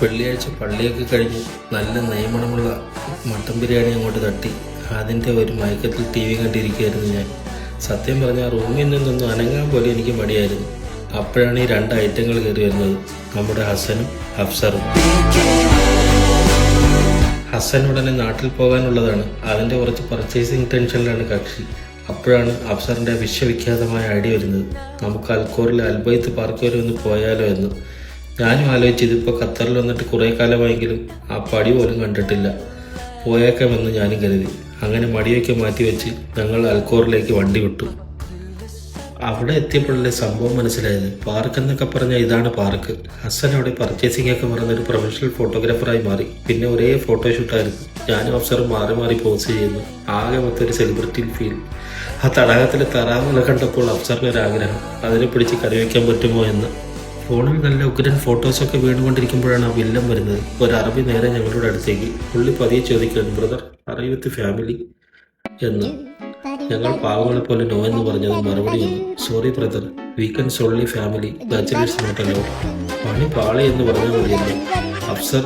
വെള്ളിയാഴ്ച പള്ളിയൊക്കെ കഴിഞ്ഞ് നല്ല നെയ്മണമുള്ള മട്ടൻ ബിരിയാണി അങ്ങോട്ട് തട്ടി അതിൻ്റെ ഒരു മയക്കത്തിൽ ടി വി കണ്ടിരിക്കുകയായിരുന്നു ഞാൻ. സത്യം പറഞ്ഞാൽ റൂമിൽ നിന്നൊന്നും അനങ്ങാൻ പോലും എനിക്ക് മടിയായിരുന്നു. അപ്പോഴാണ് ഈ രണ്ട് ഐറ്റങ്ങൾ കയറി വരുന്നത്, നമ്മുടെ ഹസനും അഫ്സറും. ഹസൻ ഉടനെ നാട്ടിൽ പോകാനുള്ളതാണ്, അതിൻ്റെ കുറച്ച് പർച്ചേസിങ് ടെൻഷനിലാണ് കക്ഷി. അപ്പോഴാണ് അഫ്സറിൻ്റെ വിശ്വവിഖ്യാതമായ ഐഡിയ വരുന്നത്, നമുക്ക് അൽക്കോറിലെ അൽബൈത്ത് പാർക്ക് വരെ ഒന്ന് പോയാലോ എന്ന്. ഞാനും ആലോചിച്ച്, ഇതിപ്പോൾ ഖത്തറിൽ വന്നിട്ട് കുറേ കാലമായെങ്കിലും ആ പടി പോലും കണ്ടിട്ടില്ല, പോയേക്കാമെന്ന് ഞാനും കരുതി. അങ്ങനെ മടിയൊക്കെ മാറ്റിവെച്ച് ഞങ്ങൾ അൽക്കോറിലേക്ക് വണ്ടി വിട്ടു. അവിടെ എത്തിയപ്പോഴല്ലേ സംഭവം മനസ്സിലായത്. പാർക്ക് എന്നൊക്കെ പറഞ്ഞാൽ ഇതാണ് പാർക്ക്. ഹസൻ അവിടെ പർച്ചേസിംഗ് ഒക്കെ പറഞ്ഞൊരു പ്രൊഫഷണൽ ഫോട്ടോഗ്രാഫറായി മാറി. പിന്നെ ഒരേ ഫോട്ടോഷൂട്ടായിരുന്നു. ഞാനും അഫ്സറും മാറി മാറി പോസ് ചെയ്യുന്നു. ആകെ മൊത്തം ഒരു സെലിബ്രിറ്റി ഫീൽ. ആ തടാകത്തിലെ തറാവുകളെ കണ്ടപ്പോൾ അഫ്സറിന് ഒരാഗ്രഹം, അതിനെ പിടിച്ച് കറിവയ്ക്കാൻ പറ്റുമോ എന്ന്. ഫോണിൽ നല്ല ഉഗ്രൻ ഫോട്ടോസൊക്കെ വീണുകൊണ്ടിരിക്കുമ്പോഴാണ് ആ വില്ലൻ വരുന്നത്. ഒരു അറബി നേരെ ഞങ്ങളുടെ അടുത്തേക്ക്. പുള്ളി പതിയെ ചോദിക്കുകയാണ്, ബ്രദർ ആർ വിത്ത് ഫാമിലി എന്ന്. ഞങ്ങൾ പാവങ്ങളെ പോലെ നോ എന്ന് പറഞ്ഞത് മറുപടി വന്നു, sorry brother, weekends only family, bachelors not allowed. പണി പാളി എന്ന് പറഞ്ഞാൽ മതിയല്ലോ. അഫ്സർ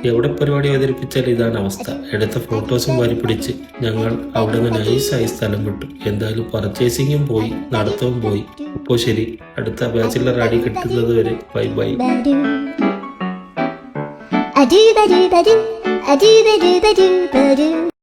എവിടെ പരിപാടി അവതരിപ്പിച്ചാൽ ഇതാണ് അവസ്ഥ. എടുത്ത ഫോട്ടോസും വാരി പിടിച്ച് ഞങ്ങൾ അവിടെ നിന്ന് നൈസായി സ്ഥലം വിട്ടു. എന്തായാലും പർച്ചേസിങ്ങും പോയി, നടത്തവും പോയി. അപ്പോൾ ശരി, അടുത്ത ബാച്ചിലർ അടി കിട്ടുന്നത് വരെ ബൈ ബൈ.